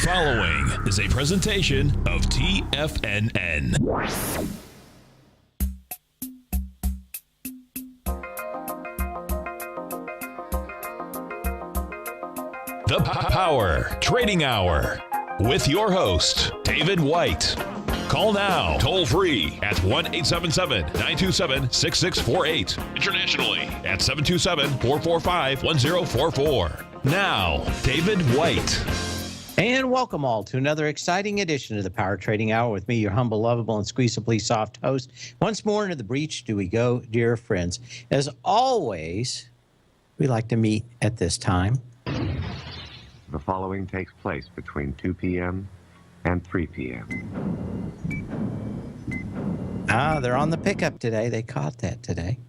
following is a presentation of TFNN. The Power Trading Hour with your host, David White. Call now, toll free at 1-877-927-6648. Internationally at 727-445-1044. Now, David White. And welcome all to another exciting edition of the Power Trading Hour with me, your humble, lovable, and squeezably soft host. Once more into the breach do we go, dear friends. As always, we like to meet at this time. The following takes place between 2 p.m. and 3 p.m. They're on the pickup today. They caught that today.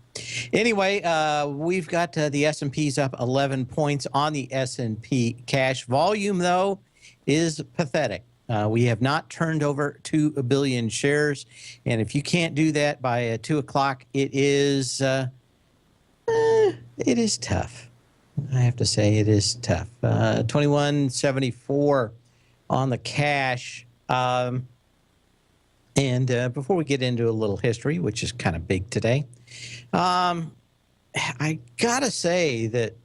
Anyway, we've got the S&P's up 11 points on the S&P. Cash volume, though, is pathetic. We have not turned over 2 billion shares, and if you can't do that by 2 o'clock, it is tough. I have to say it is tough. 2174 on the cash. And before we get into a little history, which is kind of big today, I got to say that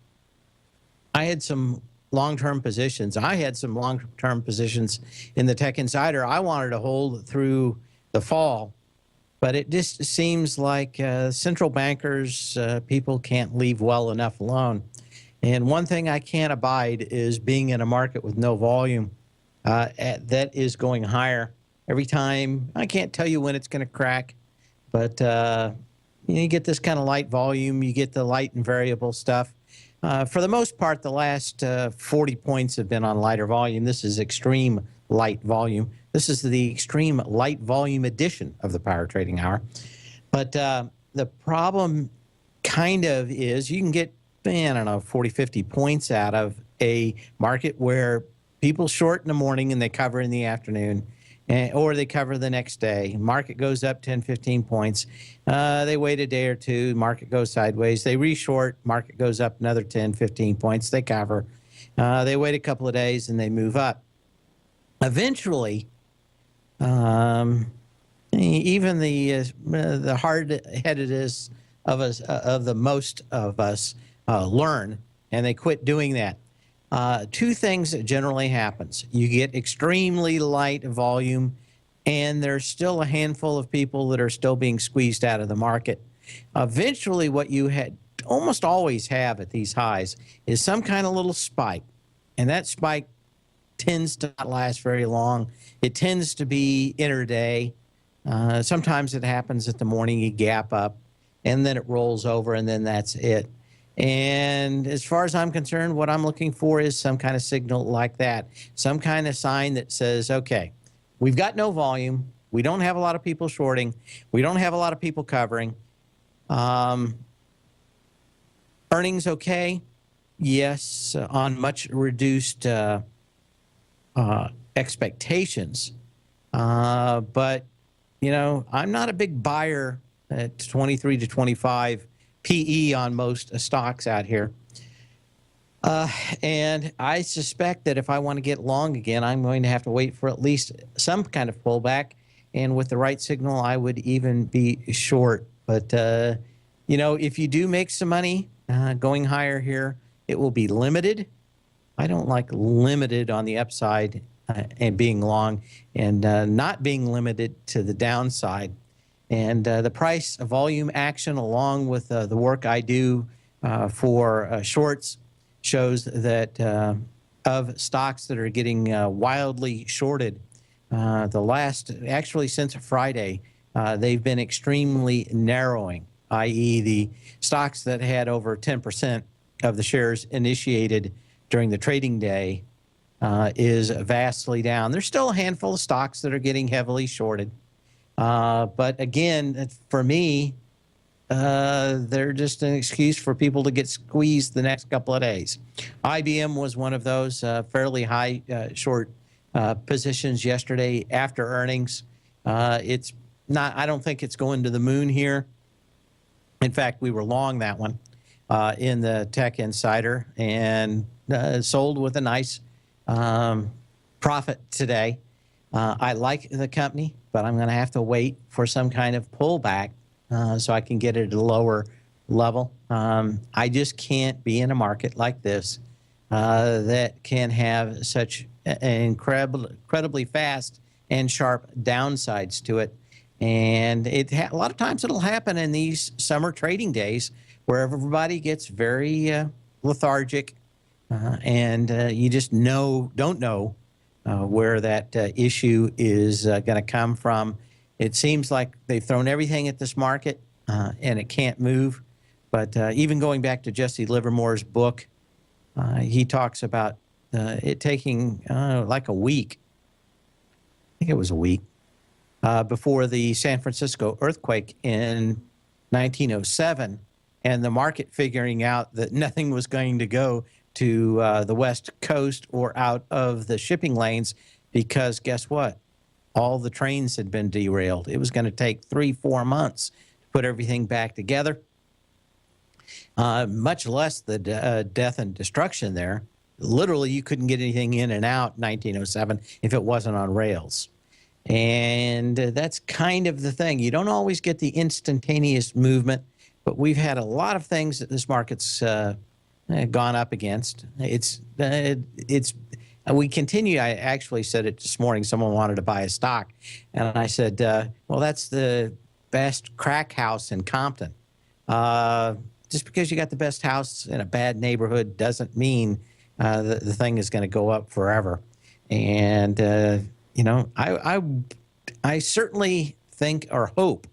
I had some long-term positions. I had some long-term positions in the Tech Insider I wanted to hold through the fall. But it just seems like central bankers, people can't leave well enough alone. And one thing I can't abide is being in a market with no volume that is going higher. Every time, I can't tell you when it's going to crack, but you get this kind of light volume, you get the light and variable stuff. For the most part, the last 40 points have been on lighter volume. This is extreme light volume. This is the extreme light volume edition of the Power Trading Hour. But the problem kind of is you can get, I don't know, 40, 50 points out of a market where people short in the morning and they cover in the afternoon. Or they cover the next day. Market goes up 10, 15 points. They wait a day or two. Market goes sideways. They reshort. Market goes up another 10, 15 points. They cover. They wait a couple of days and they move up. Eventually, even the hard-headedest of us, of the most of us, learn, and they quit doing that. Two things that generally happens. You get extremely light volume, and there's still a handful of people that are still being squeezed out of the market. Eventually, what you almost always have at these highs is some kind of little spike, and that spike tends to not last very long. It tends to be intraday. Sometimes it happens at the morning, you gap up, and then it rolls over, and then that's it. And as far as I'm concerned, what I'm looking for is some kind of signal like that, some kind of sign that says, okay, we've got no volume. We don't have a lot of people shorting. We don't have a lot of people covering. Earnings okay? Yes, on much reduced expectations. But, you know, I'm not a big buyer at 23 to 25 PE on most stocks out here. And I suspect that if I want to get long again, I'm going to have to wait for at least some kind of pullback. And with the right signal, I would even be short. But, you know, if you do make some money going higher here, it will be limited. I don't like limited on the upside and being long, and not being limited to the downside. And the price volume action, along with the work I do for shorts, shows that of stocks that are getting wildly shorted, actually since Friday, they've been extremely narrowing, i.e. the stocks that had over 10% of the shares initiated during the trading day is vastly down. There's still a handful of stocks that are getting heavily shorted. But again, for me, they're just an excuse for people to get squeezed the next couple of days. IBM was one of those fairly high short positions yesterday after earnings. It's not, I don't think it's going to the moon here. In fact, we were long that one in the Tech Insider and sold with a nice profit today. I like the company, but I'm going to have to wait for some kind of pullback so I can get it at a lower level. I just can't be in a market like this that can have such incredibly fast and sharp downsides to it. And a lot of times it'll happen in these summer trading days where everybody gets very lethargic and you just don't know where that issue is going to come from. It seems like they've thrown everything at this market and it can't move. But even going back to Jesse Livermore's book, he talks about it taking like a week. I think it was a week before the San Francisco earthquake in 1907, and the market figuring out that nothing was going to go to the West Coast or out of the shipping lanes because guess what? All the trains had been derailed. It was going to take 3-4 months to put everything back together, much less the death and destruction there. Literally, you couldn't get anything in and out in 1907 if it wasn't on rails. And that's kind of the thing. You don't always get the instantaneous movement, but we've had a lot of things that this market's gone up against. We continue. I actually said it this morning. Someone wanted to buy a stock, and I said, well, that's the best crack house in Compton. Just because you got the best house in a bad neighborhood doesn't mean that the thing is going to go up forever. And I certainly think or hope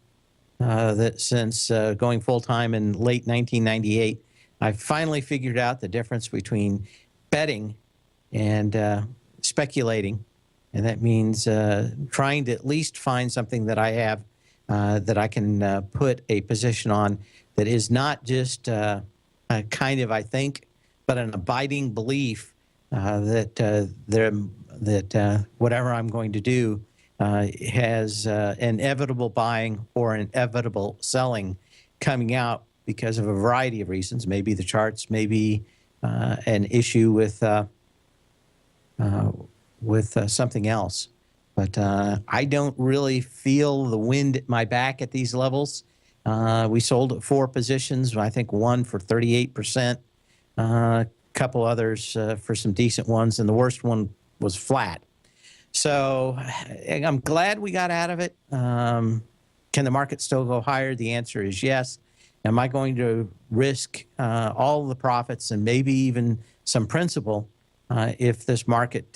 that since going full-time in late 1998, I finally figured out the difference between betting and speculating. And that means trying to at least find something that I have that I can put a position on that is not just a kind of, I think, but an abiding belief that whatever I'm going to do has inevitable buying or inevitable selling coming out because of a variety of reasons. Maybe the charts, maybe an issue with something else. But I don't really feel the wind at my back at these levels. We sold 4 positions, I think one for 38%, a couple others for some decent ones, and the worst one was flat. So I'm glad we got out of it. Can the market still go higher? The answer is yes. Am I going to risk all the profits and maybe even some principal if this market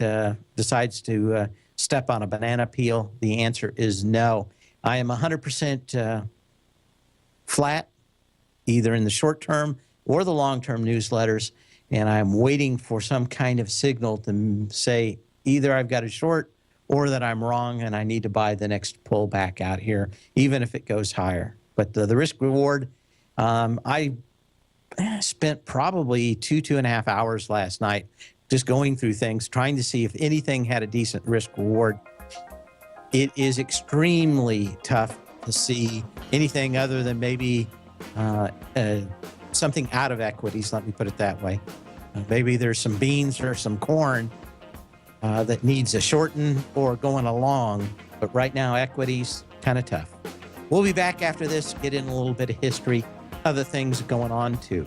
decides to step on a banana peel? The answer is no. I am 100% flat, either in the short term or the long term newsletters, and I'm waiting for some kind of signal to say either I've got a short or that I'm wrong and I need to buy the next pullback out here, even if it goes higher. But the risk reward, I spent probably 2.5 hours last night just going through things, trying to see if anything had a decent risk reward. It is extremely tough to see anything other than maybe something out of equities, let me put it that way. Maybe there's some beans or some corn that needs a shorten or going along, but right now equities, kind of tough. We'll be back after this, get in a little bit of history, other things going on too.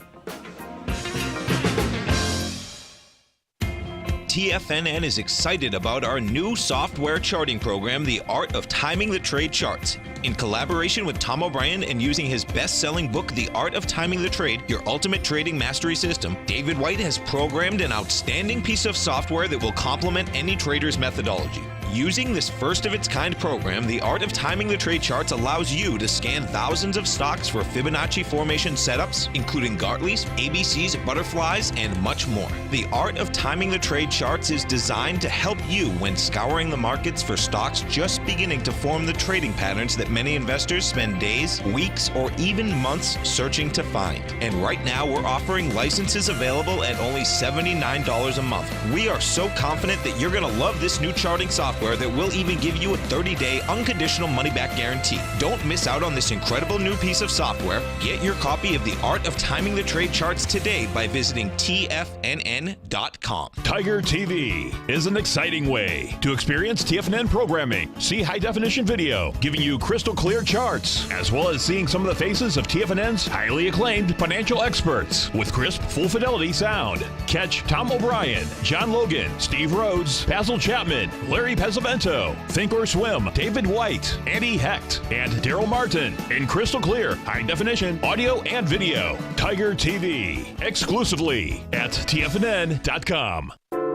TFNN is excited about our new software charting program, The Art of Timing the Trade Charts. In collaboration with Tom O'Brien and using his best-selling book, The Art of Timing the Trade, Your Ultimate Trading Mastery System, David White has programmed an outstanding piece of software that will complement any trader's methodology. Using this first-of-its-kind program, The Art of Timing the Trade Charts allows you to scan thousands of stocks for Fibonacci formation setups, including Gartley's, ABC's, butterflies, and much more. The Art of Timing the Trade Charts is designed to help you when scouring the markets for stocks just beginning to form the trading patterns that many investors spend days, weeks, or even months searching to find. And right now, we're offering licenses available at only $79 a month. We are so confident that you're going to love this new charting software software that will even give you a 30-day unconditional money-back guarantee. Don't miss out on this incredible new piece of software. Get your copy of The Art of Timing the Trade Charts today by visiting TFNN.com. Tiger TV is an exciting way to experience TFNN programming. See high-definition video, giving you crystal clear charts, as well as seeing some of the faces of TFNN's highly acclaimed financial experts with crisp, full-fidelity sound. Catch Tom O'Brien, John Logan, Steve Rhodes, Basil Chapman, Larry Pesavento, Think or Swim, David White, Andy Hecht, and Daryl Martin in crystal clear, high-definition audio and video. Tiger TV, exclusively at TFNN.com.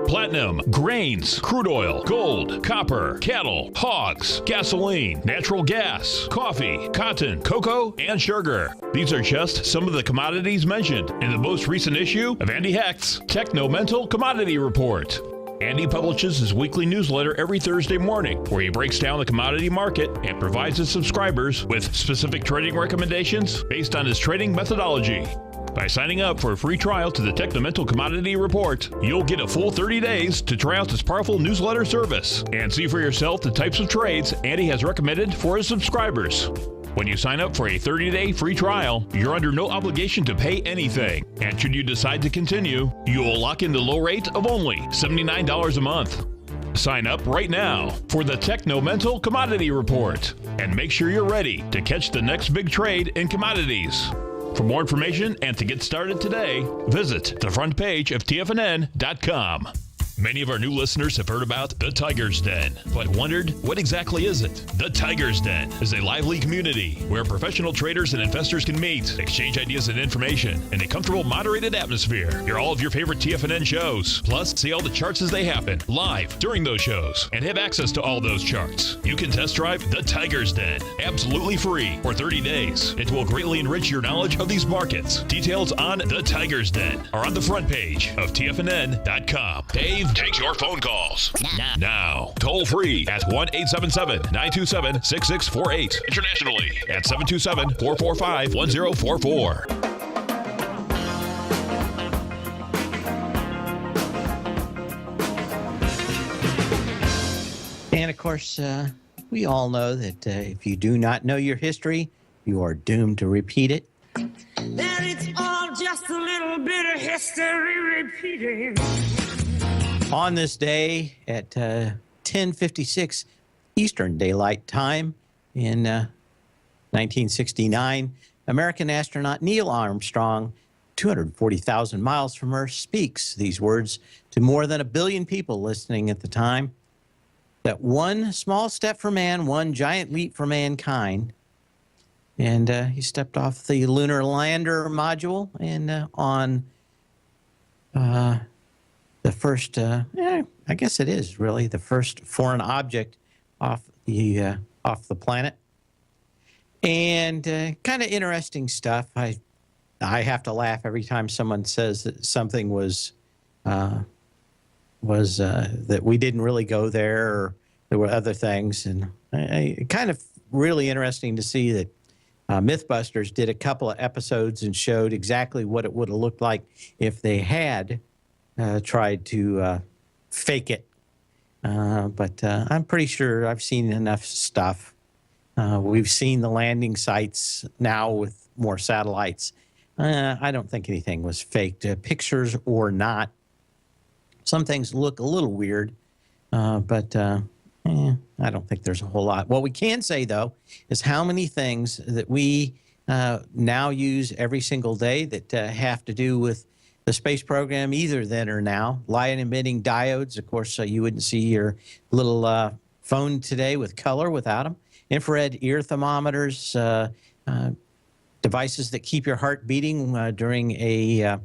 Platinum, grains, crude oil, gold, copper, cattle, hogs, gasoline, natural gas, coffee, cotton, cocoa, and sugar. These are just some of the commodities mentioned in the most recent issue of Andy Hecht's Techno-Mental Commodity Report. Andy publishes his weekly newsletter every Thursday morning, where he breaks down the commodity market and provides his subscribers with specific trading recommendations based on his trading methodology. By signing up for a free trial to the Techno-Mental Commodity Report, you'll get a full 30 days to try out this powerful newsletter service and see for yourself the types of trades Andy has recommended for his subscribers. When you sign up for a 30-day free trial, you're under no obligation to pay anything. And should you decide to continue, you will lock in the low rate of only $79 a month. Sign up right now for the Techno-Mental Commodity Report and make sure you're ready to catch the next big trade in commodities. For more information and to get started today, visit the front page of TFNN.com. Many of our new listeners have heard about the Tiger's Den, but wondered, what exactly is it? The Tiger's Den is a lively community where professional traders and investors can meet, exchange ideas and information in a comfortable, moderated atmosphere. Hear all of your favorite TFNN shows, plus see all the charts as they happen, live during those shows, and have access to all those charts. You can test drive the Tiger's Den, absolutely free, for 30 days. It will greatly enrich your knowledge of these markets. Details on the Tiger's Den are on the front page of TFNN.com. Dave takes your phone calls now. Toll free at 1-877-927-6648. Internationally at 727-445-1044. And of course, we all know that if you do not know your history, you are doomed to repeat it. That it's all just a little bit of history repeating. On this day at 10:56 Eastern Daylight Time in 1969, American astronaut Neil Armstrong, 240,000 miles from Earth, speaks these words to more than 1 billion people listening at the time, that one small step for man, one giant leap for mankind. And he stepped off the lunar lander module and on the first, I guess it is really the first foreign object off the planet. And kind of interesting stuff. I have to laugh every time someone says that something was that we didn't really go there, or there were other things. And kind of really interesting to see that Mythbusters did a couple of episodes and showed exactly what it would have looked like if they had tried to fake it. But I'm pretty sure I've seen enough stuff. We've seen the landing sites now with more satellites. I don't think anything was faked, pictures or not. Some things look a little weird, but I don't think there's a whole lot. What we can say, though, is how many things that we now use every single day that have to do with the space program, either then or now. Light emitting diodes, of course, you wouldn't see your little phone today with color without them. Infrared ear thermometers, devices that keep your heart beating during a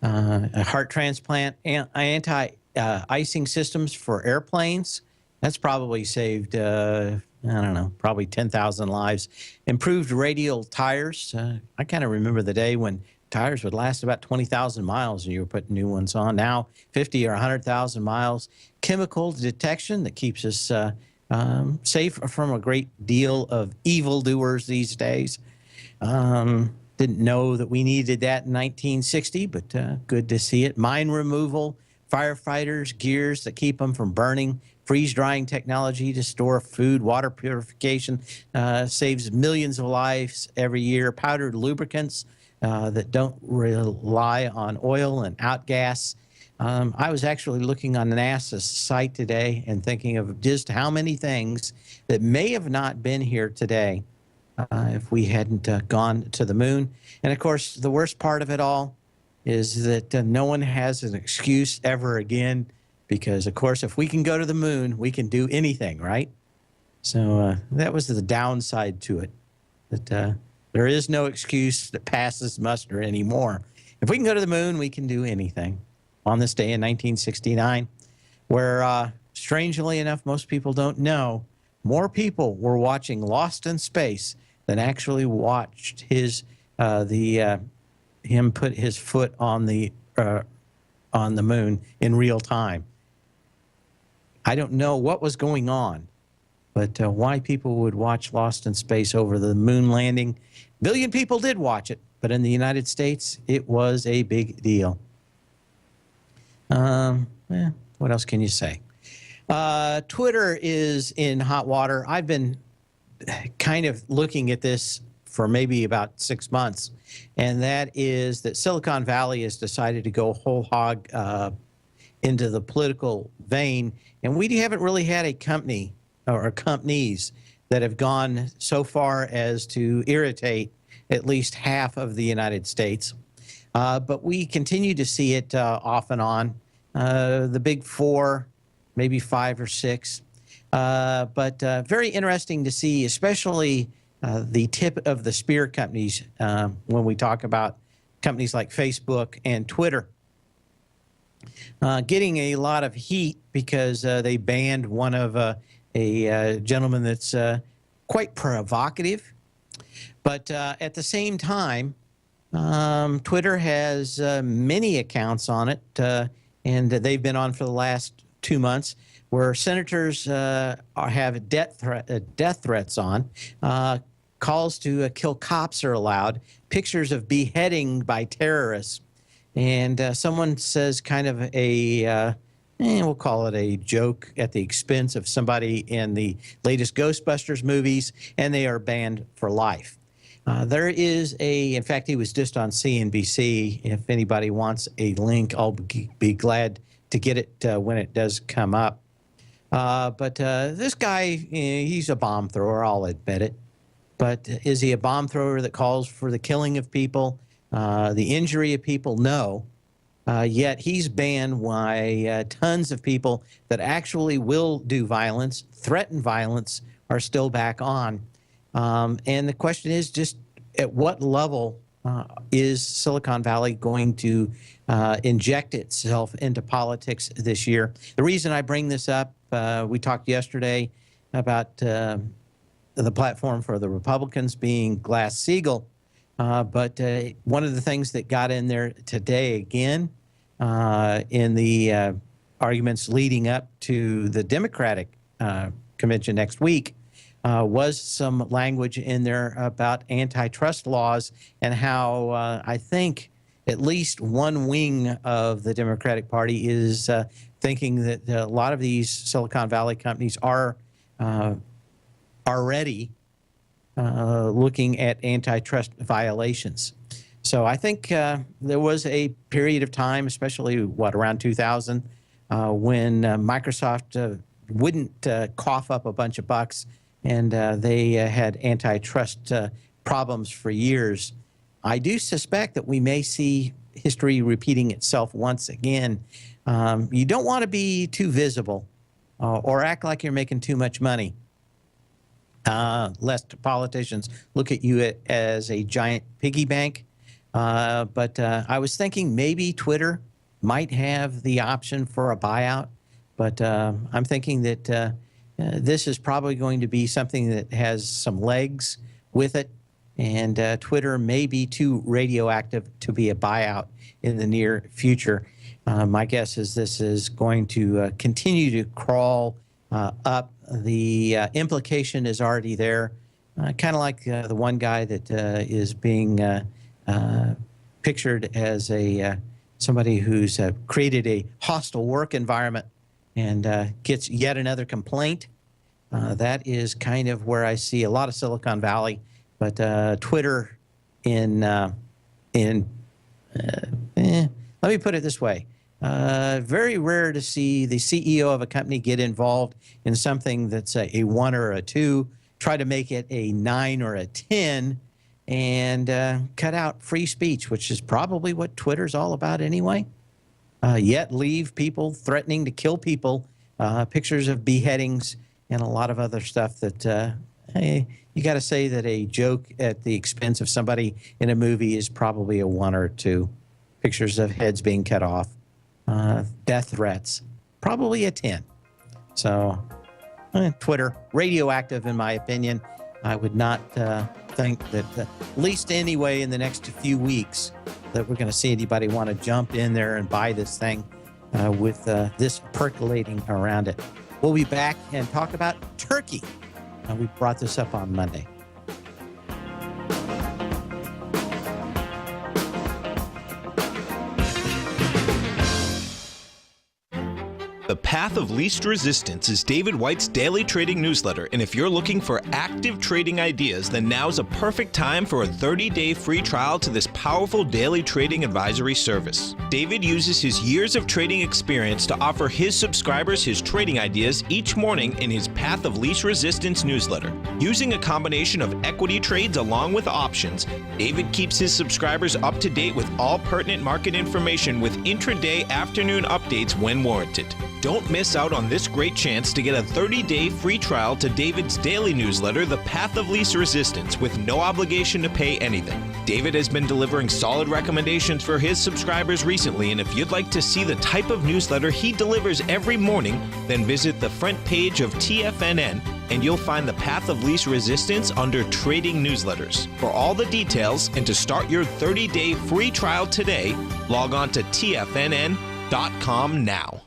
heart transplant, anti-icing systems for airplanes. That's probably saved, I don't know, probably 10,000 lives. Improved radial tires. I kind of remember the day when tires would last about 20,000 miles and you were putting new ones on. Now, 50 or 100,000 miles. Chemical detection that keeps us safe from a great deal of evildoers these days. Didn't know that we needed that in 1960, but good to see it. Mine removal, firefighters gears that keep them from burning, freeze-drying technology to store food, water purification saves millions of lives every year, powdered lubricants that don't rely on oil and outgas. I was actually looking on NASA's site today and thinking of just how many things that may have not been here today if we hadn't gone to the moon. And of course, the worst part of it all is that no one has an excuse ever again, because of course, if we can go to the moon, we can do anything, right? So that was the downside to it, that there is no excuse that passes muster anymore. If we can go to the moon, we can do anything. On this day in 1969, where strangely enough, most people don't know, more people were watching Lost in Space than actually watched him put his foot on the moon in real time. I don't know what was going on, but why people would watch Lost in Space over the moon landing. A billion people did watch it, but in the United States, it was a big deal. What else can you say? Twitter is in hot water. I've been kind of looking at this for maybe about 6 months, and that is that Silicon Valley has decided to go whole hog into the political vein, and we haven't really had a company or companies that have gone so far as to irritate at least half of the United States. But we continue to see it off and on. The big four, maybe 5 or 6. But very interesting to see, especially the tip of the spear companies when we talk about companies like Facebook and Twitter. Getting a lot of heat because they banned one of a gentleman that's quite provocative. But at the same time, Twitter has many accounts on it, and they've been on for the last 2 months, where senators have death threats on. Calls to kill cops are allowed. Pictures of beheading by terrorists. And someone says kind of a, we'll call it a joke at the expense of somebody in the latest Ghostbusters movies, and they are banned for life. There is in fact, he was just on CNBC. If anybody wants a link, I'll be glad to get it when it does come up. But this guy, he's a bomb thrower, I'll admit it. But is he a bomb thrower that calls for the killing of people, the injury of people? No. Yet he's banned by tons of people that actually will do violence, threaten violence, are still back on. And the question is just at what level is Silicon Valley going to inject itself into politics this year? The reason I bring this up, we talked yesterday about the platform for the Republicans being Glass-Steagall, but one of the things that got in there today again in the arguments leading up to the Democratic convention next week was some language in there about antitrust laws and how I think at least one wing of the Democratic Party is thinking that a lot of these Silicon Valley companies are already looking at antitrust violations. So I think there was a period of time, especially around 2000, when Microsoft wouldn't cough up a bunch of bucks, and they had antitrust problems for years. I do suspect that we may see history repeating itself once again. You don't want to be too visible or act like you're making too much money, lest politicians look at you as a giant piggy bank. But I was thinking maybe Twitter might have the option for a buyout, but I'm thinking that this is probably going to be something that has some legs with it, and Twitter may be too radioactive to be a buyout in the near future. My guess is this is going to continue to crawl up. The implication is already there, kind of like the one guy that is being pictured as a somebody who's created a hostile work environment and gets yet another complaint. That is kind of where I see a lot of Silicon Valley, but Twitter let me put it this way. Very rare to see the CEO of a company get involved in something that's a 1 or a 2, try to make it a 9 or a 10, and cut out free speech, which is probably what Twitter's all about anyway. Yet leave people threatening to kill people, pictures of beheadings, and a lot of other stuff that you got to say that a joke at the expense of somebody in a movie is probably a 1 or 2. Pictures of heads being cut off, death threats, probably a 10. So Twitter, radioactive in my opinion. I would not think that, at least anyway, in the next few weeks, that we're going to see anybody want to jump in there and buy this thing with this percolating around it. We'll be back and talk about Turkey. We brought this up on Monday. The Path of Least Resistance is David White's daily trading newsletter, and if you're looking for active trading ideas, then now's a perfect time for a 30-day free trial to this powerful daily trading advisory service. David uses his years of trading experience to offer his subscribers his trading ideas each morning in his Path of Least Resistance newsletter. Using a combination of equity trades along with options, David keeps his subscribers up to date with all pertinent market information with intraday afternoon updates when warranted. Don't miss out on this great chance to get a 30-day free trial to David's daily newsletter, The Path of Least Resistance, with no obligation to pay anything. David has been delivering solid recommendations for his subscribers recently, and if you'd like to see the type of newsletter he delivers every morning, then visit the front page of TFNN and you'll find The Path of Least Resistance under Trading Newsletters. For all the details and to start your 30-day free trial today, log on to TFNN.com now.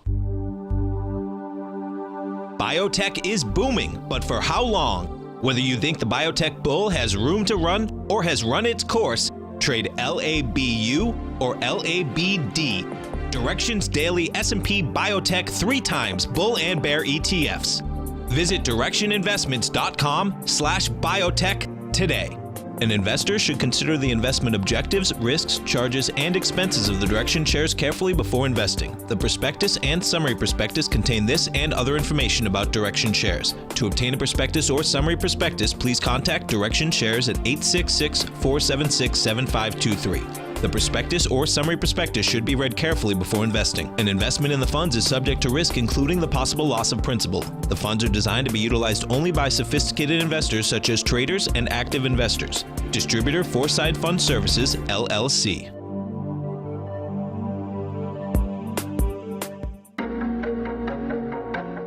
Biotech is booming, but for how long? Whether you think the biotech bull has room to run or has run its course, trade LABU or LABD. Direction's daily S&P Biotech 3 times bull and bear ETFs. Visit directioninvestments.com/biotech today. An investor should consider the investment objectives, risks, charges, and expenses of the Direction shares carefully before investing. The prospectus and summary prospectus contain this and other information about Direction shares. To obtain a prospectus or summary prospectus, please contact Direction shares at 866-476-7523. The prospectus or summary prospectus should be read carefully before investing. An investment in the funds is subject to risk, including the possible loss of principal. The funds are designed to be utilized only by sophisticated investors such as traders and active investors. Distributor Foreside Fund Services, LLC.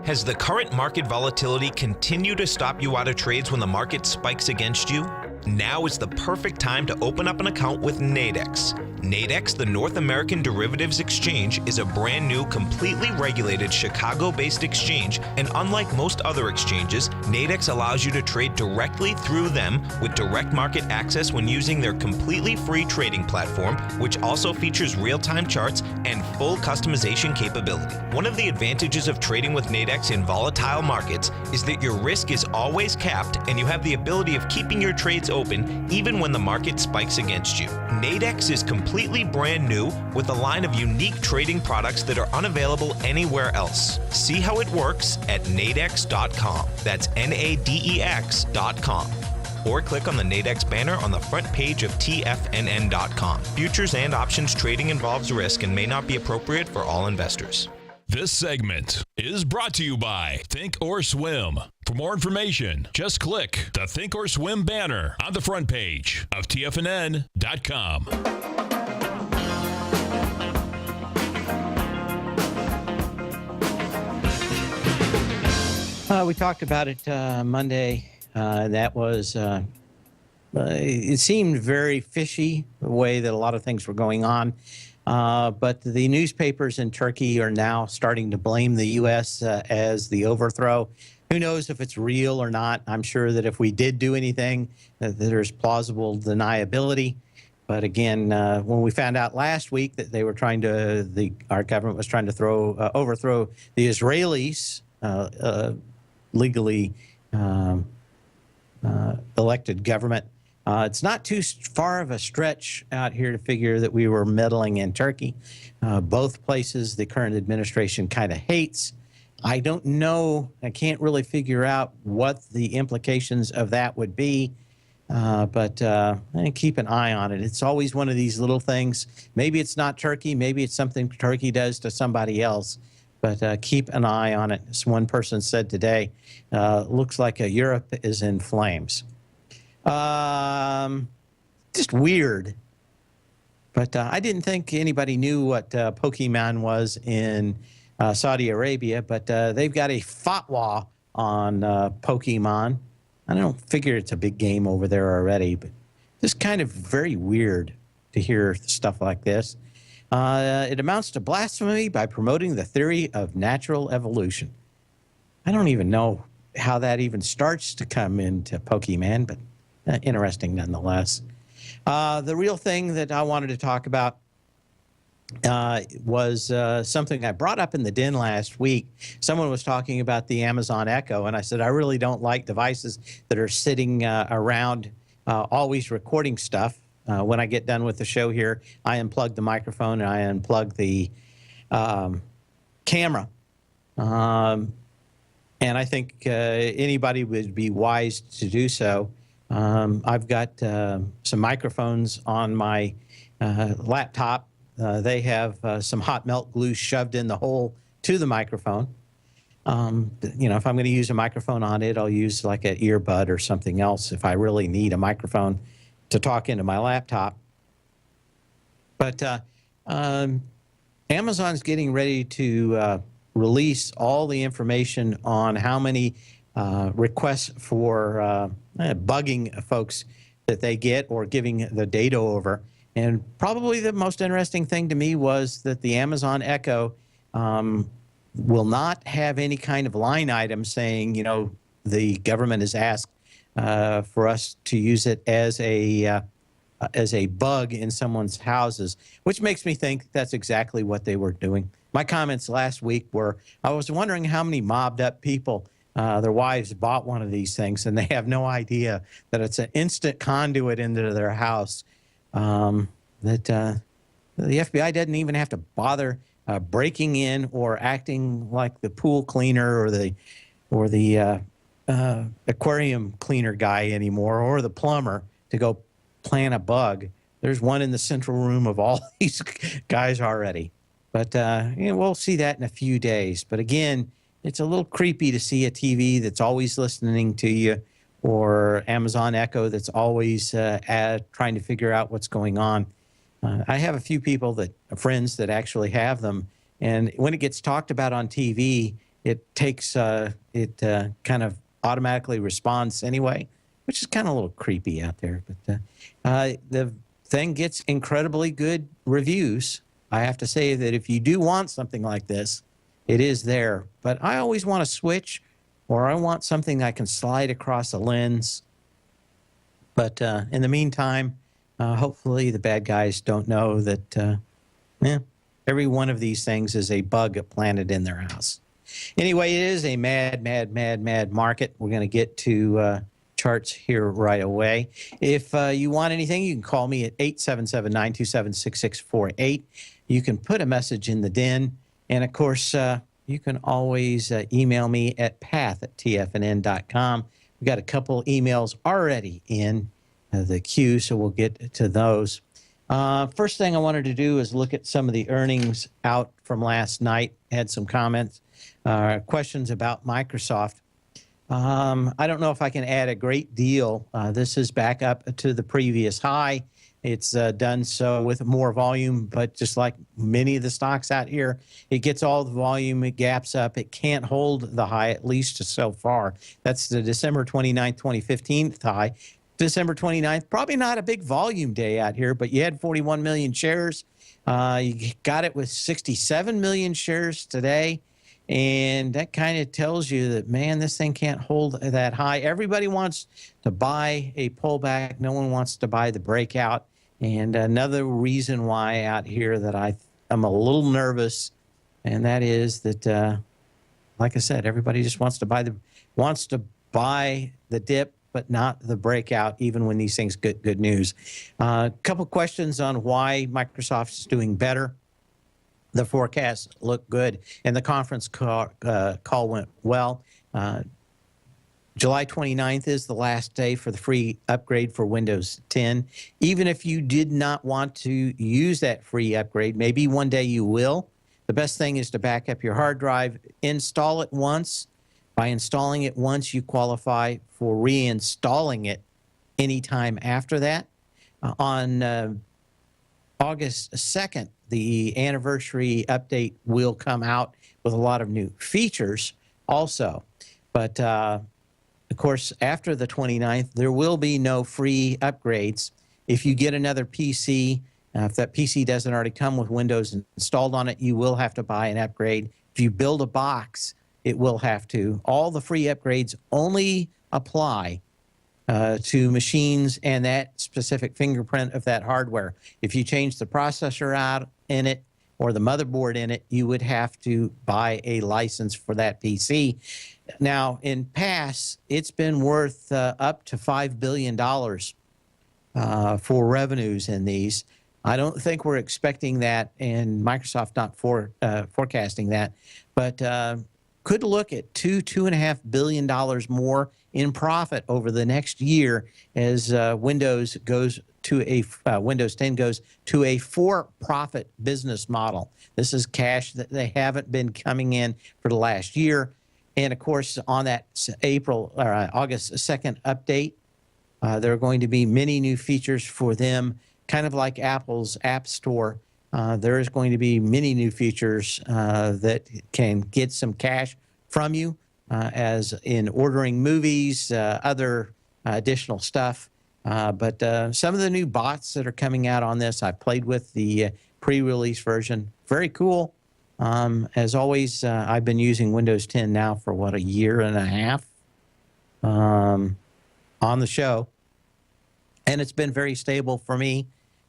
Has the current market volatility continued to stop you out of trades when the market spikes against you? Now is the perfect time to open up an account with Nadex. Nadex, the North American Derivatives Exchange, is a brand new, completely regulated Chicago-based exchange, and unlike most other exchanges, Nadex allows you to trade directly through them with direct market access when using their completely free trading platform, which also features real-time charts and full customization capability. One of the advantages of trading with Nadex in volatile markets is that your risk is always capped and you have the ability of keeping your trades open even when the market spikes against you. Nadex is completely brand new with a line of unique trading products that are unavailable anywhere else. See how it works at nadex.com. That's NADEX.com. Or click on the Nadex banner on the front page of TFNN.com. Futures and options trading involves risk and may not be appropriate for all investors. This segment is brought to you by Think or Swim. For more information, just click the Think or Swim banner on the front page of TFNN.com. We talked about it Monday. That was, it seemed very fishy, the way that a lot of things were going on. But the newspapers in Turkey are now starting to blame the U.S. As the overthrow. Who knows if it's real or not? I'm sure that if we did do anything, that there's plausible deniability. But again, when we found out last week that they were our government was trying to overthrow the Israelis legally elected government, it's not too far of a stretch out here to figure that we were meddling in Turkey. Both places the current administration kind of hates. I don't know. I can't really figure out what the implications of that would be. But keep an eye on it. It's always one of these little things. Maybe it's not Turkey. Maybe it's something Turkey does to somebody else. But keep an eye on it. As one person said today, looks like Europe is in flames. Just weird. But I didn't think anybody knew what Pokemon was in Saudi Arabia. But they've got a fatwa on Pokemon. I don't figure it's a big game over there already, but just kind of very weird to hear stuff like this. It amounts to blasphemy by promoting the theory of natural evolution. I don't even know how that even starts to come into Pokemon, but interesting nonetheless. The real thing that I wanted to talk about was something I brought up in the den last week. Someone was talking about the Amazon Echo, and I said, I really don't like devices that are sitting around always recording stuff. When I get done with the show here, I unplug the microphone and I unplug the camera. And I think anybody would be wise to do so. I've got some microphones on my laptop. They have some hot melt glue shoved in the hole to the microphone. If I'm going to use a microphone on it, I'll use like an earbud or something else if I really need a microphone to talk into my laptop. But Amazon's getting ready to release all the information on how many requests for bugging folks that they get or giving the data over. And probably the most interesting thing to me was that the Amazon Echo will not have any kind of line item saying, the government has asked for us to use it as a bug in someone's houses, which makes me think that's exactly what they were doing. My comments last week were, I was wondering how many mobbed up people, their wives bought one of these things and they have no idea that it's an instant conduit into their house. That the FBI doesn't even have to bother breaking in or acting like the pool cleaner or the aquarium cleaner guy anymore, or the plumber to go plant a bug. There's one in the central room of all these guys already. But we'll see that in a few days. But again, it's a little creepy to see a TV that's always listening to you, or Amazon Echo that's always trying to figure out what's going on. I have a few friends that actually have them, and when it gets talked about on TV, it takes kind of automatically responds anyway, which is kind of a little creepy out there. But the thing gets incredibly good reviews. I have to say that if you do want something like this, it is there. But I always want a switch, or I want something I can slide across a lens. But in the meantime, hopefully the bad guys don't know that every one of these things is a bug planted in their house. Anyway, it is a mad, mad, mad, mad market. We're going to get to charts here right away. If you want anything, you can call me at 877-927-6648. You can put a message in the den. And, of course, you can always email me at path@tfnn.com. We've got a couple emails already in the queue, so we'll get to those. First thing I wanted to do is look at some of the earnings out from last night. Had some comments, questions about Microsoft. I don't know if I can add a great deal. This is back up to the previous high. It's done so with more volume, but just like many of the stocks out here, it gets all the volume, it gaps up. It can't hold the high, at least so far. That's the December 29th, 2015 high. December 29th, probably not a big volume day out here, but you had 41 million shares. You got it with 67 million shares today. And that kind of tells you that, man, this thing can't hold that high. Everybody wants to buy a pullback. No one wants to buy the breakout. And another reason why out here that I'm a little nervous, and that is that, like I said, everybody just wants to buy the dip, but not the breakout, even when these things get good news. A couple questions on why Microsoft is doing better. The forecasts look good, and the conference call went well. July 29th is the last day for the free upgrade for Windows 10. Even if you did not want to use that free upgrade, maybe one day you will. The best thing is to back up your hard drive, install it once. By installing it once, you qualify for reinstalling it anytime after that. On August 2nd, the anniversary update will come out with a lot of new features also. But of course, after the 29th, there will be no free upgrades. If you get another PC, if that PC doesn't already come with Windows installed on it, you will have to buy an upgrade. If you build a box, it will have to. All the free upgrades only apply to machines and that specific fingerprint of that hardware. If you change the processor out in it or the motherboard in it, you would have to buy a license for that PC. Now, in past, it's been worth up to $5 billion for revenues in these. I don't think we're expecting that, and Microsoft not forecasting that, but could look at $2.5 billion more in profit over the next year as Windows 10 goes to a for-profit business model. This is cash that they haven't been coming in for the last year. And of course, on that August 2nd update, there are going to be many new features for them, kind of like Apple's App Store. There is going to be many new features that can get some cash from you, as in ordering movies, other additional stuff. But some of the new bots that are coming out on this, I played with the pre-release version. Very cool. As always, I've been using Windows 10 now for, what, a year and a half on the show. And it's been very stable for me.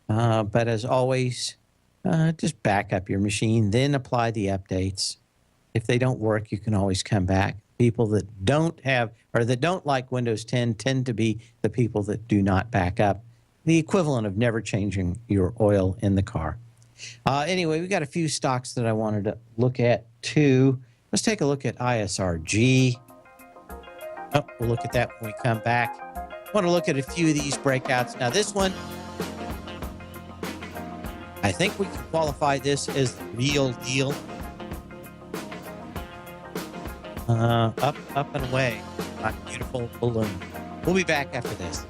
But as always, just back up your machine, then apply the updates. If they don't work, you can always come back. People that don't have or that don't like Windows 10 tend to be the people that do not back up. The equivalent of never changing your oil in the car. Anyway, we got a few stocks that I wanted to look at too. Let's take a look at ISRG. Oh, we'll look at that when we come back. I want to look at a few of these breakouts. Now, this one, I think we can qualify this as the real deal. Up and away, my beautiful balloon. We'll be back after this.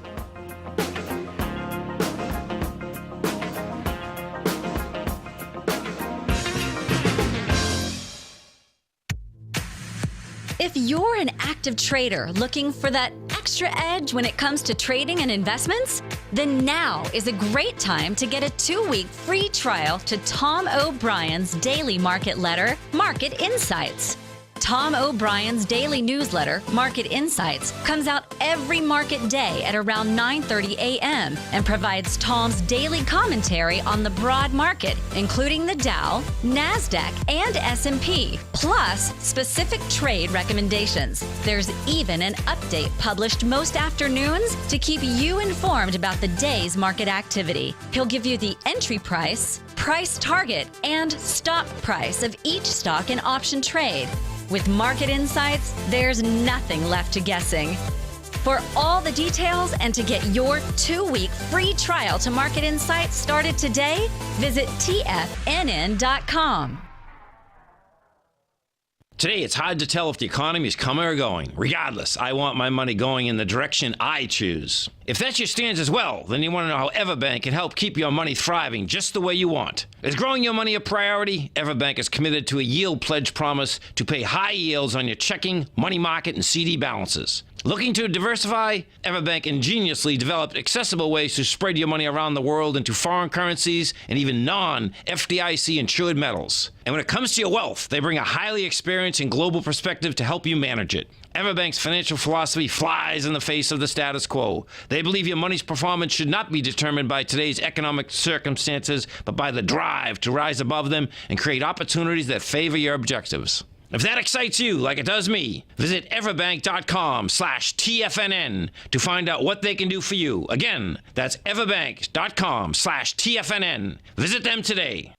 If you're an active trader looking for that extra edge when it comes to trading and investments, then now is a great time to get a 2-week free trial to Tom O'Brien's daily market letter, Market Insights. Tom O'Brien's daily newsletter, Market Insights, comes out every market day at around 9:30 a.m. and provides Tom's daily commentary on the broad market, including the Dow, NASDAQ, and S&P, plus specific trade recommendations. There's even an update published most afternoons to keep you informed about the day's market activity. He'll give you the entry price, price target, and stop price of each stock and option trade. With Market Insights, there's nothing left to guessing. For all the details and to get your 2-week free trial to Market Insights started today, visit TFNN.com. Today, it's hard to tell if the economy is coming or going. Regardless, I want my money going in the direction I choose. If that's your stance as well, then you want to know how Everbank can help keep your money thriving just the way you want. Is growing your money a priority? Everbank is committed to a yield pledge promise to pay high yields on your checking, money market, and CD balances. Looking to diversify? Everbank ingeniously developed accessible ways to spread your money around the world into foreign currencies and even non-FDIC insured metals. And when it comes to your wealth, they bring a highly experienced and global perspective to help you manage it. Everbank's financial philosophy flies in the face of the status quo. They believe your money's performance should not be determined by today's economic circumstances, but by the drive to rise above them and create opportunities that favor your objectives. If that excites you like it does me, visit everbank.com/TFNN to find out what they can do for you. Again, that's everbank.com/TFNN. Visit them today.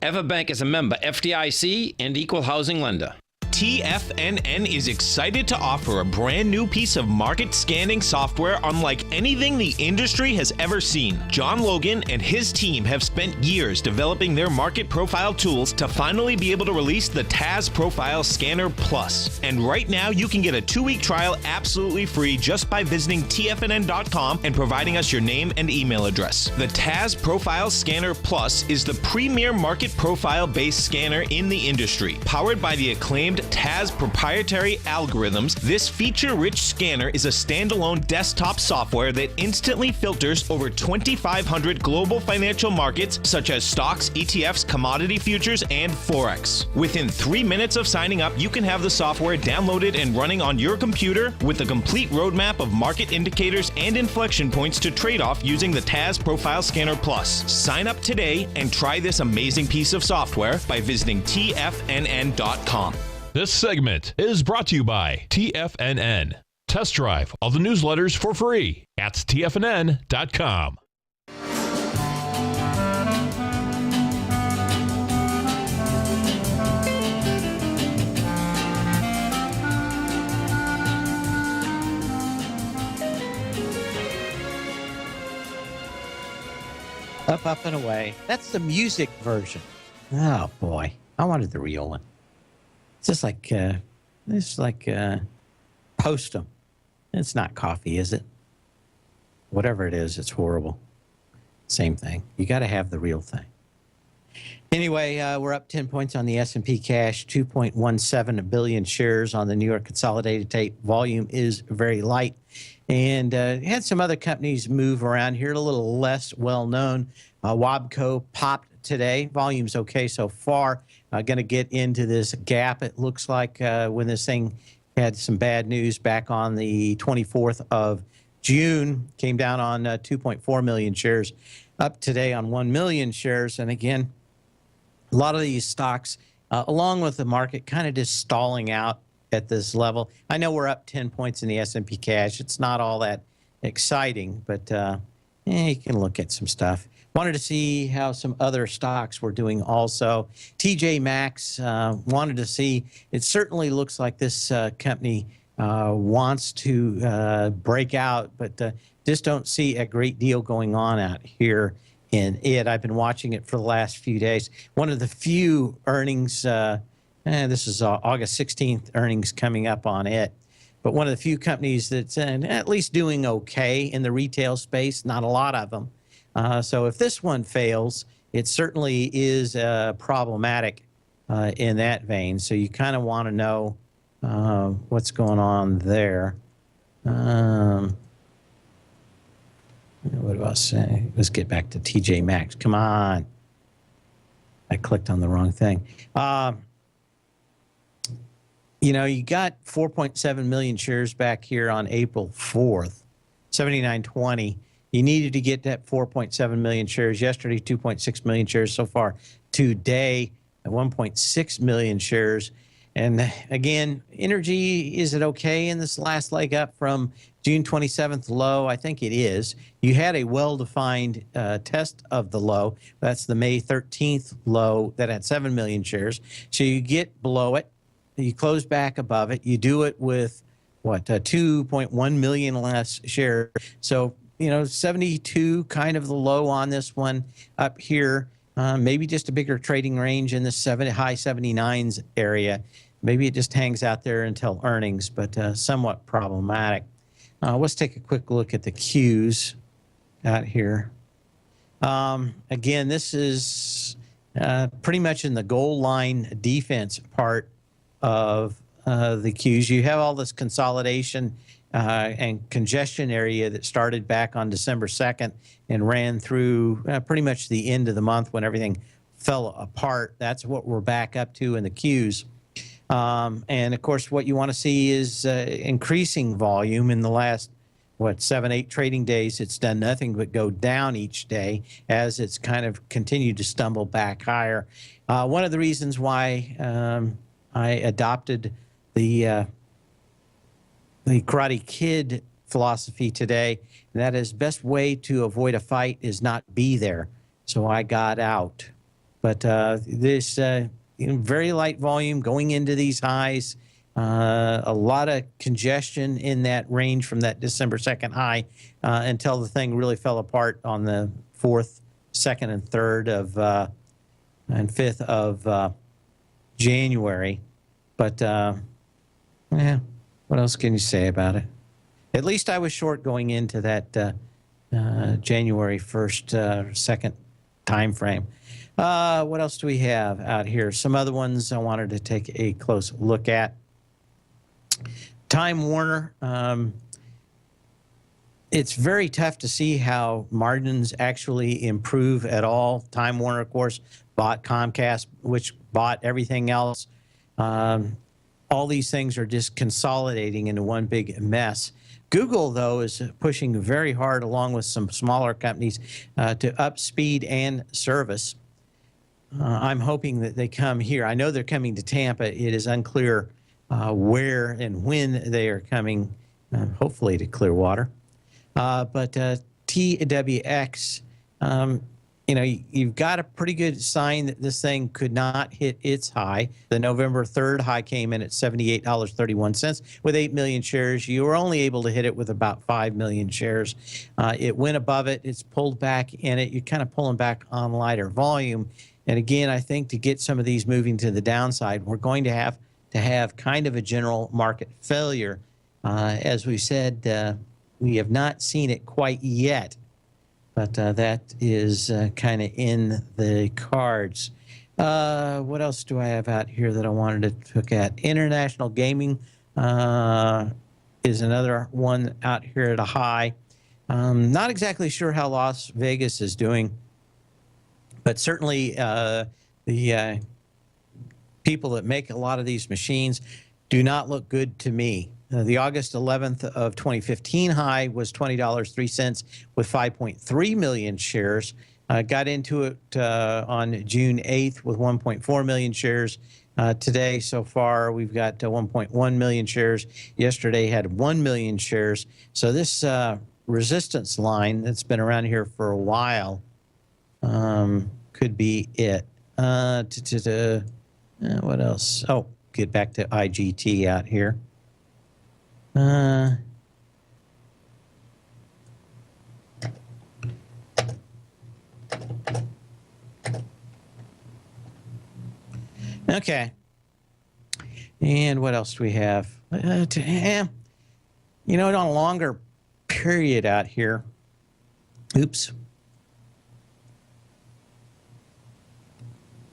Everbank is a member FDIC and equal housing lender. TFNN is excited to offer a brand new piece of market scanning software unlike anything the industry has ever seen. John Logan and his team have spent years developing their market profile tools to finally be able to release the TAS Profile Scanner Plus. And right now you can get a 2-week trial absolutely free just by visiting TFNN.com and providing us your name and email address. The TAS Profile Scanner Plus is the premier market profile based scanner in the industry. Powered by the acclaimed TAS proprietary algorithms, this feature-rich scanner is a standalone desktop software that instantly filters over 2,500 global financial markets such as stocks, ETFs, commodity futures, and Forex. Within 3 minutes of signing up, you can have the software downloaded and running on your computer with a complete roadmap of market indicators and inflection points to trade off using the TAS Profile Scanner Plus. Sign up today and try this amazing piece of software by visiting TFNN.com. This segment is brought to you by TFNN. Test drive all the newsletters for free at TFNN.com. Up, up, and away. That's the music version. Oh, boy. I wanted the real one. It's just like Postum. It's not coffee, is it? Whatever it is, it's horrible. Same thing. You got to have the real thing. Anyway, we're up 10 points on the S&P cash, 2.17 billion shares on the New York Consolidated Tape. Volume is very light. And had some other companies move around here, a little less well-known. Wabco popped today. Volume's okay so far. Going to get into this gap, it looks like, when this thing had some bad news back on the 24th of June. Came down on 2.4 million shares, up today on 1 million shares. And again, a lot of these stocks, along with the market, kind of just stalling out at this level. I know we're up 10 points in the S&P cash. It's not all that exciting, but you can look at some stuff. Wanted to see how some other stocks were doing also. TJ Maxx, wanted to see, it certainly looks like this company wants to break out, but just don't see a great deal going on out here in it. I've been watching it for the last few days. One of the few earnings, this is August 16th earnings coming up on it, but one of the few companies that's at least doing okay in the retail space, not a lot of them. So if this one fails, it certainly is problematic in that vein. So you kind of want to know what's going on there. What do I say? Let's get back to TJ Maxx. Come on. I clicked on the wrong thing. You got 4.7 million shares back here on April 4th, 79.20. You needed to get that 4.7 million shares yesterday, 2.6 million shares so far today, 1.6 million shares. And again, energy, is it okay in this last leg up from June 27th low? I think it is. You had a well-defined test of the low. That's the May 13th low that had 7 million shares. So you get below it. You close back above it. You do it with, 2.1 million less shares. So 72 kind of the low on this one up here. Maybe just a bigger trading range in the high 79s area. Maybe it just hangs out there until earnings, but somewhat problematic. Let's take a quick look at the Qs out here. Again, this is pretty much in the goal line defense part of the Qs. You have all this consolidation and congestion area that started back on December 2nd and ran through pretty much the end of the month when everything fell apart. That's what we're back up to in the queues. And of course, what you want to see is increasing volume in the last, 7-8 trading days. It's done nothing but go down each day as it's kind of continued to stumble back higher. One of the reasons why I adopted the Karate Kid philosophy today, and that is best way to avoid a fight is not be there. So I got out. But this very light volume going into these highs, a lot of congestion in that range from that December 2nd high until the thing really fell apart on the 4th, 2nd, and 3rd of and 5th of January. But yeah, what else can you say about it? At least I was short going into that January 1st, 2nd time frame. What else do we have out here? Some other ones I wanted to take a close look at. Time Warner, it's very tough to see how margins actually improve at all. Time Warner, of course, bought Comcast, which bought everything else. All these things are just consolidating into one big mess. Google, though, is pushing very hard along with some smaller companies to up speed and service. I'm hoping that they come here. I know they're coming to Tampa. It is unclear where and when they are coming, hopefully to Clearwater. But TWX, you've got a pretty good sign that this thing could not hit its high. The November 3rd high came in at $78.31 with 8 million shares. You were only able to hit it with about 5 million shares. It went above it. It's pulled back in it. You're kind of pulling back on lighter volume. And again, I think to get some of these moving to the downside, we're going to have kind of a general market failure. As we said, we have not seen it quite yet, but that is kind of in the cards. What else do I have out here that I wanted to look at? International gaming is another one out here at a high. Not exactly sure how Las Vegas is doing, but certainly the people that make a lot of these machines do not look good to me. The August 11th of 2015 high was $20.03 with 5.3 million shares. Got into it on June 8th with 1.4 million shares. Today, so far, we've got 1.1 million shares. Yesterday had 1 million shares. So this resistance line that's been around here for a while could be it. What else? Oh, get back to IGT out here. Okay. And what else do we have? On a longer period out here. Oops.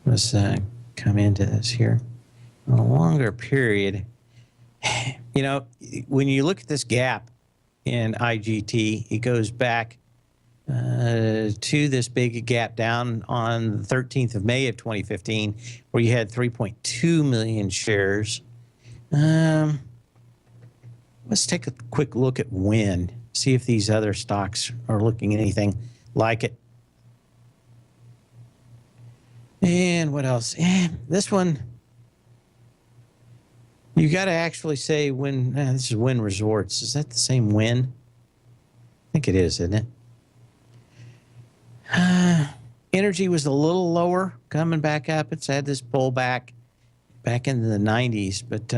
Let's come into this here. On a longer period, when you look at this gap in IGT, it goes back to this big gap down on the 13th of May of 2015, where you had 3.2 million shares. Let's take a quick look at Win, see if these other stocks are looking anything like it. And what else? This one, you got to actually say Win. This is Win Resorts. Is that the same Win? I think it is, isn't it? Energy was a little lower, coming back up. It's had this pullback back into the 90s, but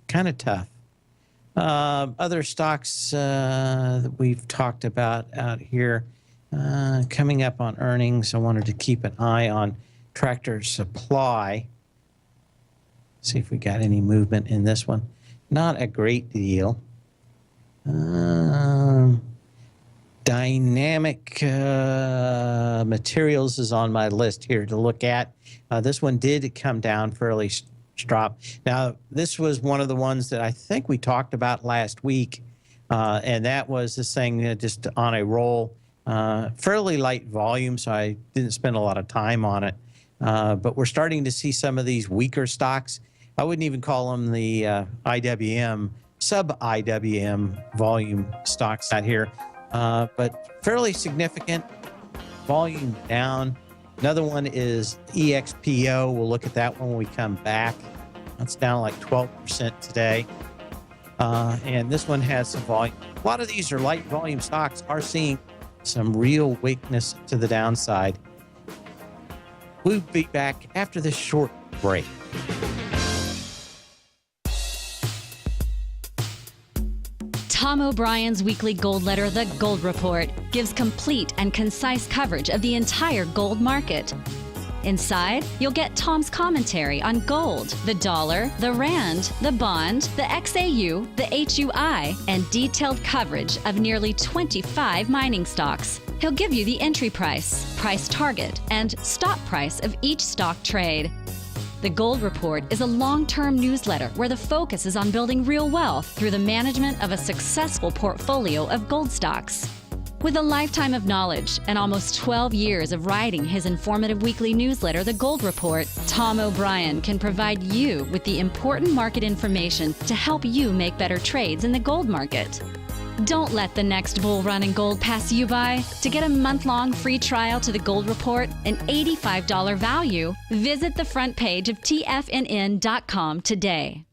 kind of tough. Other stocks that we've talked about out here coming up on earnings, I wanted to keep an eye on Tractor Supply. See if we got any movement in this one. Not a great deal. Dynamic Materials is on my list here to look at. This one did come down fairly strong. Now, this was one of the ones that I think we talked about last week And that was this thing just on a roll, fairly light volume, so I didn't spend a lot of time on it. But we're starting to see some of these weaker stocks. I wouldn't even call them the IWM, sub-IWM volume stocks out here, but fairly significant volume down. Another one is EXPO. We'll look at that one when we come back. That's down like 12% today. And this one has some volume. A lot of these are light volume stocks are seeing some real weakness to the downside. We'll be back after this short break. Tom O'Brien's weekly gold letter, The Gold Report, gives complete and concise coverage of the entire gold market. Inside, you'll get Tom's commentary on gold, the dollar, the rand, the bond, the XAU, the HUI, and detailed coverage of nearly 25 mining stocks. He'll give you the entry price, price target, and stop price of each stock trade. The Gold Report is a long-term newsletter where the focus is on building real wealth through the management of a successful portfolio of gold stocks. With a lifetime of knowledge and almost 12 years of writing his informative weekly newsletter, The Gold Report, Tom O'Brien can provide you with the important market information to help you make better trades in the gold market. Don't let the next bull run in gold pass you by. To get a month-long free trial to the Gold Report, an $85 value, visit the front page of TFNN.com today.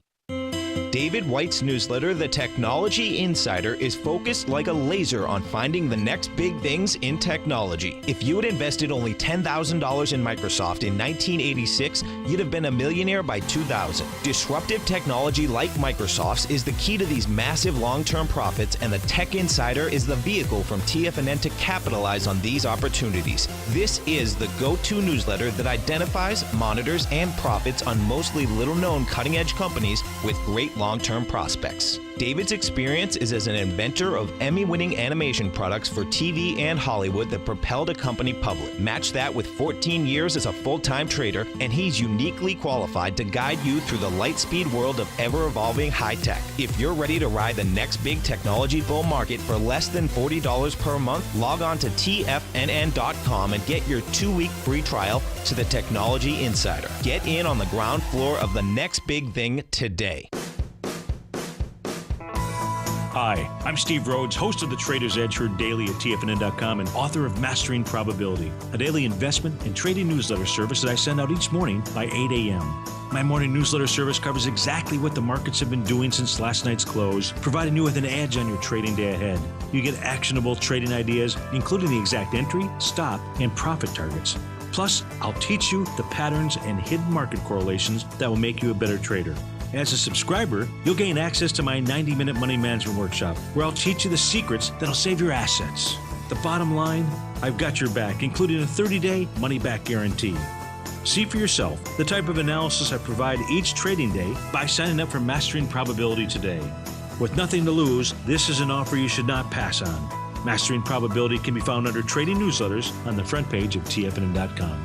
David White's newsletter, The Technology Insider, is focused like a laser on finding the next big things in technology. If you had invested only $10,000 in Microsoft in 1986, you'd have been a millionaire by 2000. Disruptive technology like Microsoft's is the key to these massive long-term profits, and the Tech Insider is the vehicle from TFNN to capitalize on these opportunities. This is the go-to newsletter that identifies, monitors, and profits on mostly little-known cutting-edge companies with great long-term prospects. David's experience is as an inventor of Emmy-winning animation products for TV and Hollywood that propelled a company public. Match that with 14 years as a full-time trader, and he's uniquely qualified to guide you through the light-speed world of ever-evolving high-tech. If you're ready to ride the next big technology bull market for less than $40 per month, log on to TFNN.com and get your 2-week free trial to the Technology Insider. Get in on the ground floor of the next big thing today. Hi, I'm Steve Rhodes, host of the Trader's Edge, heard daily at TFNN.com and author of Mastering Probability, a daily investment and trading newsletter service that I send out each morning by 8 a.m. My morning newsletter service covers exactly what the markets have been doing since last night's close, providing you with an edge on your trading day ahead. You get actionable trading ideas, including the exact entry, stop, and profit targets. Plus, I'll teach you the patterns and hidden market correlations that will make you a better trader. As a subscriber, you'll gain access to my 90-minute money management workshop, where I'll teach you the secrets that'll save your assets. The bottom line, I've got your back, including a 30-day money-back guarantee. See for yourself the type of analysis I provide each trading day by signing up for Mastering Probability today. With nothing to lose, this is an offer you should not pass on. Mastering Probability can be found under Trading Newsletters on the front page of TFNN.com.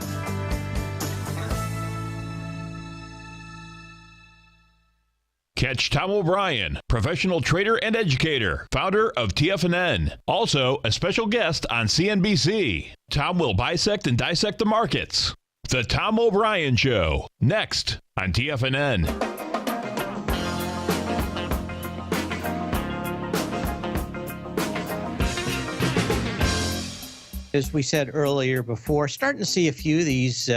Catch Tom O'Brien, professional trader and educator, founder of TFNN. Also, a special guest on CNBC. Tom will bisect and dissect the markets. The Tom O'Brien Show, next on TFNN. As we said earlier before, starting to see a few of these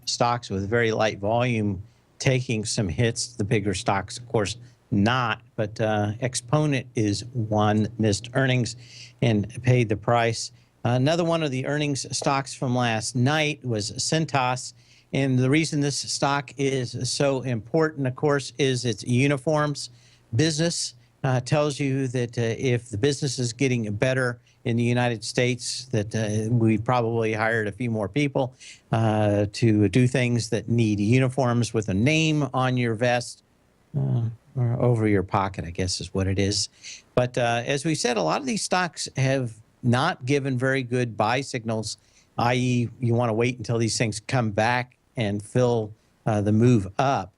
stocks with very light volume taking some hits. The bigger stocks, of course, not, but Exponent is one, missed earnings and paid the price. Another one of the earnings stocks from last night was Cintas. And the reason this stock is so important, of course, is its uniforms business. Tells you that if the business is getting better in the United States, that we probably hired a few more people to do things that need uniforms with a name on your vest or over your pocket, I guess is what it is. But as we said, a lot of these stocks have not given very good buy signals, i.e. you want to wait until these things come back and fill the move up.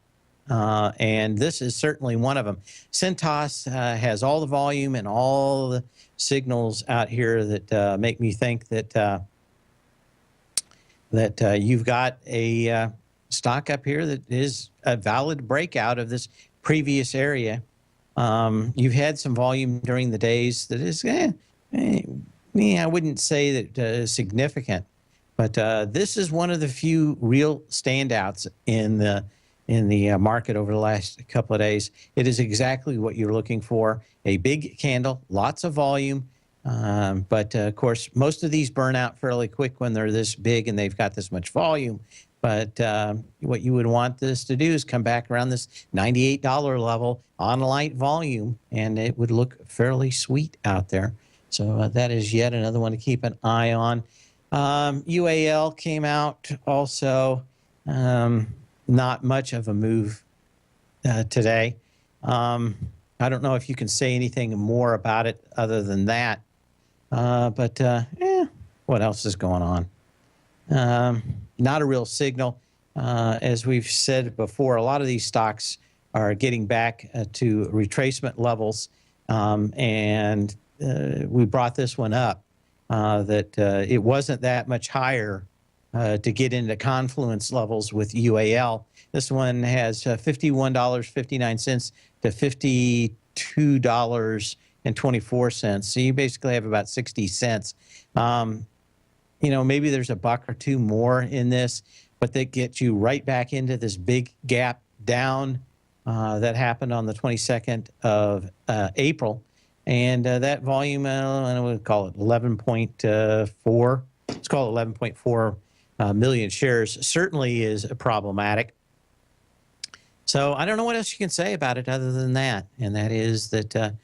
and this is certainly one of them. Cintas has all the volume and all the signals out here that make me think that you've got a stock up here that is a valid breakout of this previous area. You've had some volume during the days that is, I wouldn't say that significant, but this is one of the few real standouts in the market over the last couple of days. It is exactly what you're looking for: a big candle, lots of volume, but of course most of these burn out fairly quick when they're this big and they've got this much volume. But what you would want this to do is come back around this $98 level on light volume, and it would look fairly sweet out there. So that is yet another one to keep an eye on. UAL came out also. Not much of a move today. I don't know if you can say anything more about it other than that. But what else is going on? Not a real signal. As we've said before, a lot of these stocks are getting back to retracement levels. And we brought this one up, that it wasn't that much higher to get into confluence levels with UAL. This one has $51.59 to $52.24. So you basically have about 60 cents. Maybe there's a buck or two more in this, but they get you right back into this big gap down that happened on the 22nd of April. And that volume, I would call it 11.4. Let's call it 11.4 million shares. Certainly is problematic. So I don't know what else you can say about it other than that. And that is that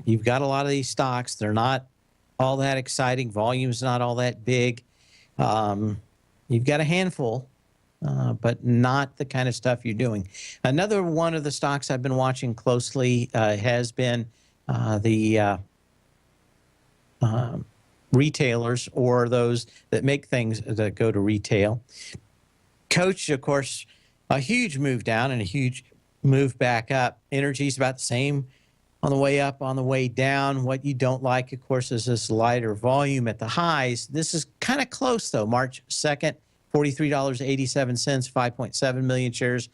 you've got a lot of these stocks. They're not all that exciting. Volume's not all that big. You've got a handful, but not the kind of stuff you're doing. Another one of the stocks I've been watching closely has been the retailers, or those that make things that go to retail. Coach, of course, a huge move down and a huge move back up. Energy's about the same on the way up, on the way down. What you don't like, of course, is this lighter volume at the highs. This is kind of close, though. March 2nd, $43.87, 5.7 million shares.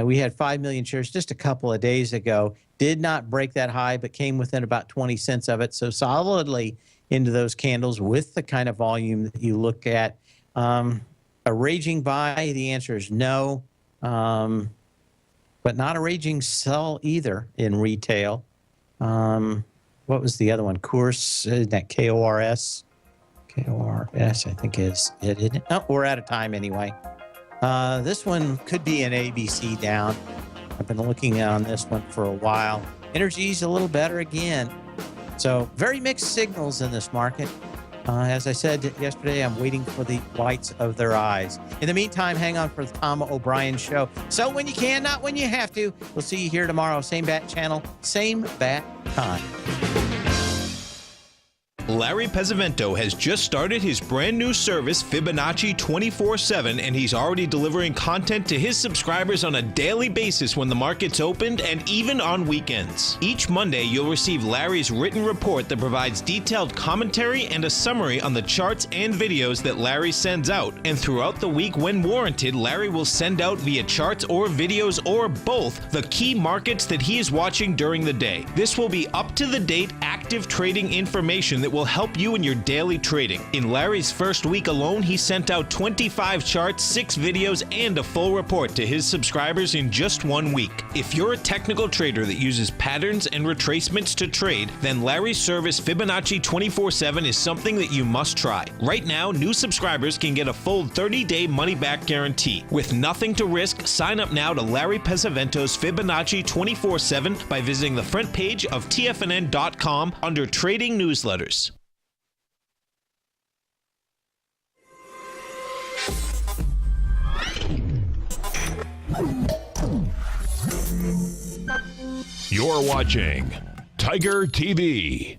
We had 5 million shares just a couple of days ago. Did not break that high, but came within about 20 cents of it. So solidly into those candles with the kind of volume that you look at. A raging buy, the answer is no. But not a raging sell either in retail. What was the other one? Course, that KORS? KORS, I think is it, isn't it? Oh, we're out of time anyway. This one could be an ABC down. I've been looking on this one for a while. Energy's a little better again. So very mixed signals in this market. As I said yesterday, I'm waiting for the whites of their eyes. In the meantime, hang on for the Tom O'Brien Show. So when you can, not when you have to. We'll see you here tomorrow. Same bat channel, same bat time. Larry Pesavento has just started his brand new service, Fibonacci 24/7, and he's already delivering content to his subscribers on a daily basis when the market's opened and even on weekends. Each Monday, you'll receive Larry's written report that provides detailed commentary and a summary on the charts and videos that Larry sends out. And throughout the week, when warranted, Larry will send out via charts or videos or both the key markets that he is watching during the day. This will be up-to-the-date, active trading information that will help you in your daily trading. In Larry's first week alone, he sent out 25 charts, 6 videos, and a full report to his subscribers in just 1 week. If you're a technical trader that uses patterns and retracements to trade, then Larry's service Fibonacci 24/7 is something that you must try. Right now, new subscribers can get a full 30-day money-back guarantee. With nothing to risk, sign up now to Larry Pesavento's Fibonacci 24/7 by visiting the front page of TFNN.com under Trading Newsletters. You're watching Tiger TV.